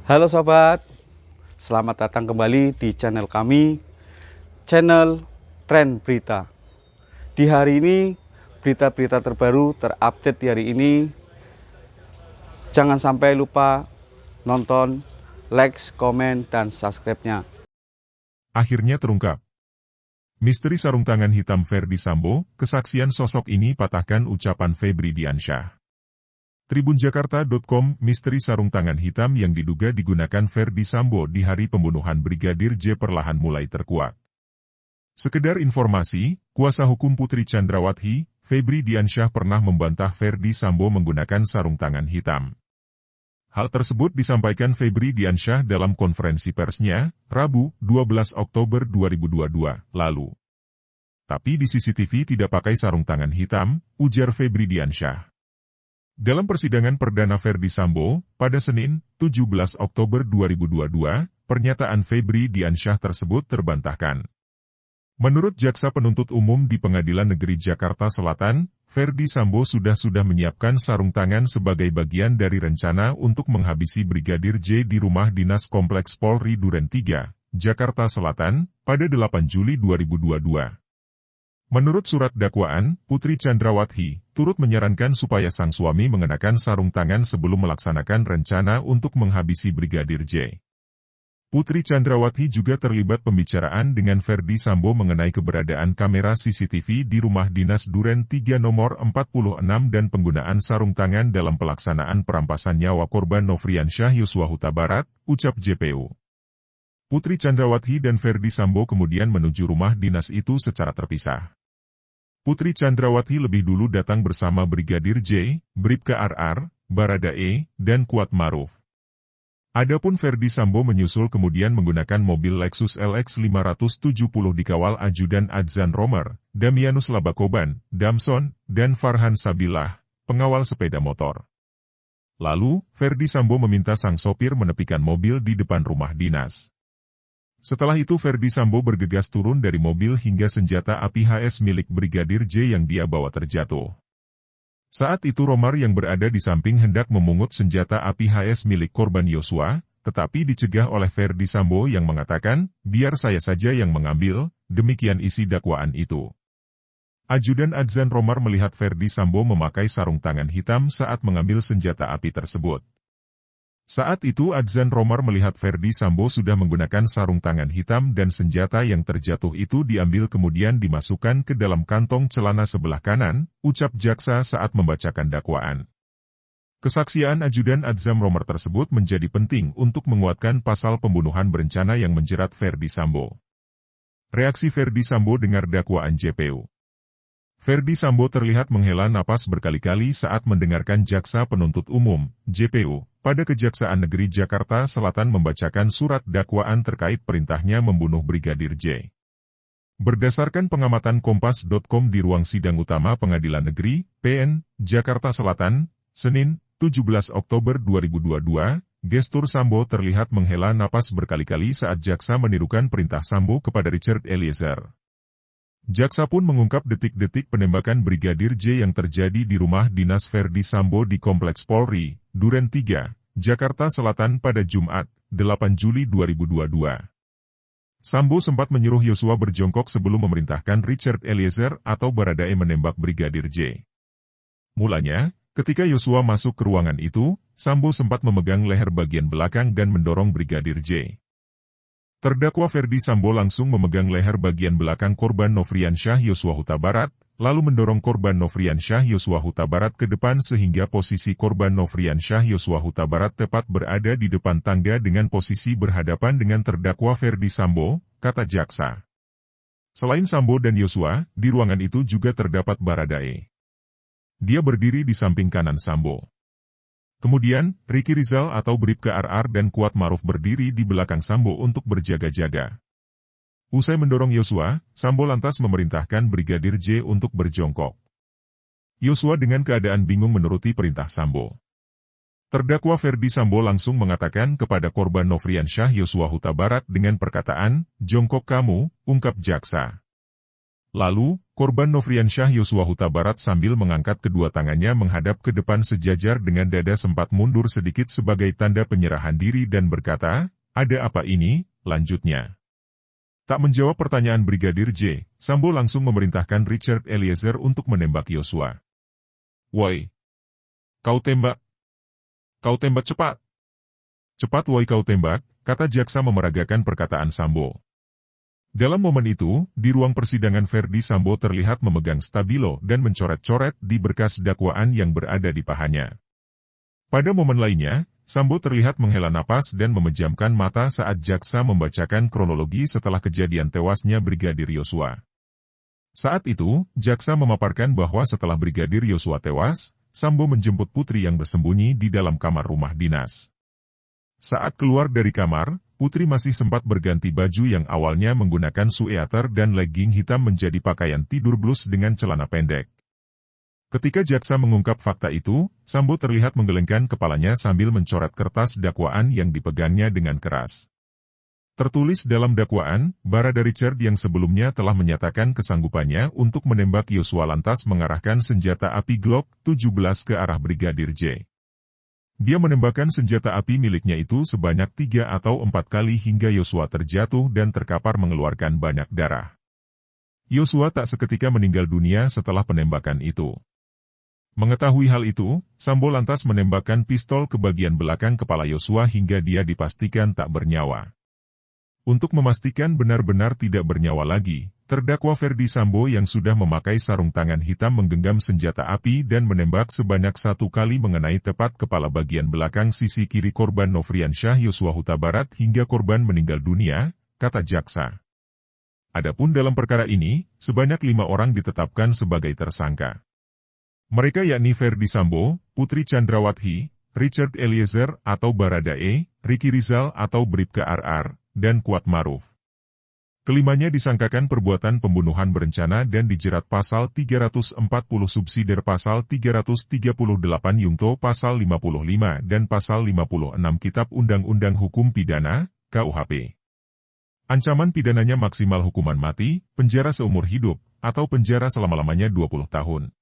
Halo sobat, selamat datang kembali di channel kami, channel Tren Berita. Di hari ini, berita-berita terbaru terupdate di hari ini. Jangan sampai lupa nonton, like, komen, dan subscribe-nya. Akhirnya terungkap. Misteri sarung tangan hitam Ferdy Sambo, kesaksian sosok ini patahkan ucapan Febri Diansyah. Tribunjakarta.com, misteri sarung tangan hitam yang diduga digunakan Ferdy Sambo di hari pembunuhan Brigadir J perlahan mulai terkuak. Sekedar informasi, kuasa hukum Putri Chandrawati, Febri Diansyah pernah membantah Ferdy Sambo menggunakan sarung tangan hitam. Hal tersebut disampaikan Febri Diansyah dalam konferensi persnya, Rabu, 12 Oktober 2022, lalu. Tapi di CCTV tidak pakai sarung tangan hitam, ujar Febri Diansyah. Dalam persidangan perdana Ferdy Sambo, pada Senin, 17 Oktober 2022, pernyataan Febri Diansyah tersebut terbantahkan. Menurut Jaksa Penuntut Umum di Pengadilan Negeri Jakarta Selatan, Ferdy Sambo sudah menyiapkan sarung tangan sebagai bagian dari rencana untuk menghabisi Brigadir J di rumah dinas Kompleks Polri Duren 3, Jakarta Selatan, pada 8 Juli 2022. Menurut surat dakwaan, Putri Chandrawati turut menyarankan supaya sang suami mengenakan sarung tangan sebelum melaksanakan rencana untuk menghabisi Brigadir J. Putri Chandrawati juga terlibat pembicaraan dengan Ferdy Sambo mengenai keberadaan kamera CCTV di rumah dinas Duren 3 nomor 46 dan penggunaan sarung tangan dalam pelaksanaan perampasan nyawa korban Nofriansyah Yosua Huta Barat, ucap JPU. Putri Chandrawati dan Ferdy Sambo kemudian menuju rumah dinas itu secara terpisah. Putri Chandrawati lebih dulu datang bersama Brigadir J, Bribka RR, Baradae, dan Kuat Maruf. Adapun Ferdy Sambo menyusul kemudian menggunakan mobil Lexus LX 570 dikawal ajudan Adzan Romer, Damianus Labakoban, Damson, dan Farhan Sabilah, pengawal sepeda motor. Lalu, Ferdy Sambo meminta sang sopir menepikan mobil di depan rumah dinas. Setelah itu Ferdy Sambo bergegas turun dari mobil hingga senjata api HS milik Brigadir J yang dia bawa terjatuh. Saat itu Romar yang berada di samping hendak memungut senjata api HS milik korban Yosua, tetapi dicegah oleh Ferdy Sambo yang mengatakan, biar saya saja yang mengambil, demikian isi dakwaan itu. Ajudan Adzan Romar melihat Ferdy Sambo memakai sarung tangan hitam saat mengambil senjata api tersebut. Saat itu Adzan Romar melihat Ferdy Sambo sudah menggunakan sarung tangan hitam dan senjata yang terjatuh itu diambil kemudian dimasukkan ke dalam kantong celana sebelah kanan, ucap jaksa saat membacakan dakwaan. Kesaksian Ajudan Adzan Romar tersebut menjadi penting untuk menguatkan pasal pembunuhan berencana yang menjerat Ferdy Sambo. Reaksi Ferdy Sambo dengar dakwaan JPU. Ferdy Sambo terlihat menghela napas berkali-kali saat mendengarkan Jaksa Penuntut Umum, JPU, pada Kejaksaan Negeri Jakarta Selatan membacakan surat dakwaan terkait perintahnya membunuh Brigadir J. Berdasarkan pengamatan Kompas.com di ruang sidang utama Pengadilan Negeri, PN, Jakarta Selatan, Senin, 17 Oktober 2022, gestur Sambo terlihat menghela napas berkali-kali saat jaksa menirukan perintah Sambo kepada Richard Eliezer. Jaksa pun mengungkap detik-detik penembakan Brigadir J yang terjadi di rumah dinas Ferdy Sambo di Kompleks Polri, Duren 3, Jakarta Selatan pada Jumat, 8 Juli 2022. Sambo sempat menyuruh Yosua berjongkok sebelum memerintahkan Richard Eliezer atau Baradae menembak Brigadir J. Mulanya, ketika Yosua masuk ke ruangan itu, Sambo sempat memegang leher bagian belakang dan mendorong Brigadir J. Terdakwa Ferdy Sambo langsung memegang leher bagian belakang korban Nofriansyah Yosua Huta Barat, lalu mendorong korban Nofriansyah Yosua Huta Barat ke depan sehingga posisi korban Nofriansyah Yosua Huta Barat tepat berada di depan tangga dengan posisi berhadapan dengan terdakwa Ferdy Sambo, kata jaksa. Selain Sambo dan Yosua, di ruangan itu juga terdapat Baradae. Dia berdiri di samping kanan Sambo. Kemudian, Ricky Rizal atau Bribka RR dan Kuat Maruf berdiri di belakang Sambo untuk berjaga-jaga. Usai mendorong Yosua, Sambo lantas memerintahkan Brigadir J untuk berjongkok. Yosua dengan keadaan bingung menuruti perintah Sambo. Terdakwa Ferdy Sambo langsung mengatakan kepada korban Nofriansyah Yosua Huta Barat dengan perkataan, jongkok kamu, ungkap jaksa. Lalu, korban Nofriansyah Yosua Huta Barat sambil mengangkat kedua tangannya menghadap ke depan sejajar dengan dada sempat mundur sedikit sebagai tanda penyerahan diri dan berkata, "Ada apa ini?" Lanjutnya. Tak menjawab pertanyaan Brigadir J, Sambo langsung memerintahkan Richard Eliezer untuk menembak Yosua. "Woi, kau tembak. Kau tembak cepat. Cepat woi kau tembak," kata jaksa memeragakan perkataan Sambo. Dalam momen itu, di ruang persidangan Ferdi Sambo terlihat memegang stabilo dan mencoret-coret di berkas dakwaan yang berada di pahanya. Pada momen lainnya, Sambo terlihat menghela napas dan memejamkan mata saat jaksa membacakan kronologi setelah kejadian tewasnya Brigadir Yosua. Saat itu, jaksa memaparkan bahwa setelah Brigadir Yosua tewas, Sambo menjemput Putri yang bersembunyi di dalam kamar rumah dinas. Saat keluar dari kamar, Putri masih sempat berganti baju yang awalnya menggunakan sueater dan legging hitam menjadi pakaian tidur blus dengan celana pendek. Ketika jaksa mengungkap fakta itu, Sambo terlihat menggelengkan kepalanya sambil mencoret kertas dakwaan yang dipegangnya dengan keras. Tertulis dalam dakwaan, Barada Richard yang sebelumnya telah menyatakan kesanggupannya untuk menembak Yosua lantas mengarahkan senjata api Glock 17 ke arah Brigadir J. Dia menembakkan senjata api miliknya itu sebanyak 3 atau 4 kali hingga Yosua terjatuh dan terkapar mengeluarkan banyak darah. Yosua tak seketika meninggal dunia setelah penembakan itu. Mengetahui hal itu, Sambo lantas menembakkan pistol ke bagian belakang kepala Yosua hingga dia dipastikan tak bernyawa. Untuk memastikan benar-benar tidak bernyawa lagi, terdakwa Ferdi Sambo yang sudah memakai sarung tangan hitam menggenggam senjata api dan menembak sebanyak 1 kali mengenai tepat kepala bagian belakang sisi kiri korban Nofriansyah Yosua Huta Barat hingga korban meninggal dunia, kata jaksa. Adapun dalam perkara ini, sebanyak 5 orang ditetapkan sebagai tersangka. Mereka yakni Ferdi Sambo, Putri Chandrawati, Richard Eliezer atau Barada E, Ricky Rizal atau Bribka RR, dan Kuat Maruf. Kelimanya disangkakan perbuatan pembunuhan berencana dan dijerat pasal 340 subsidiar pasal 338 Yungto pasal 55 dan pasal 56 Kitab Undang-Undang Hukum Pidana, KUHP. Ancaman pidananya maksimal hukuman mati, penjara seumur hidup, atau penjara selama-lamanya 20 tahun.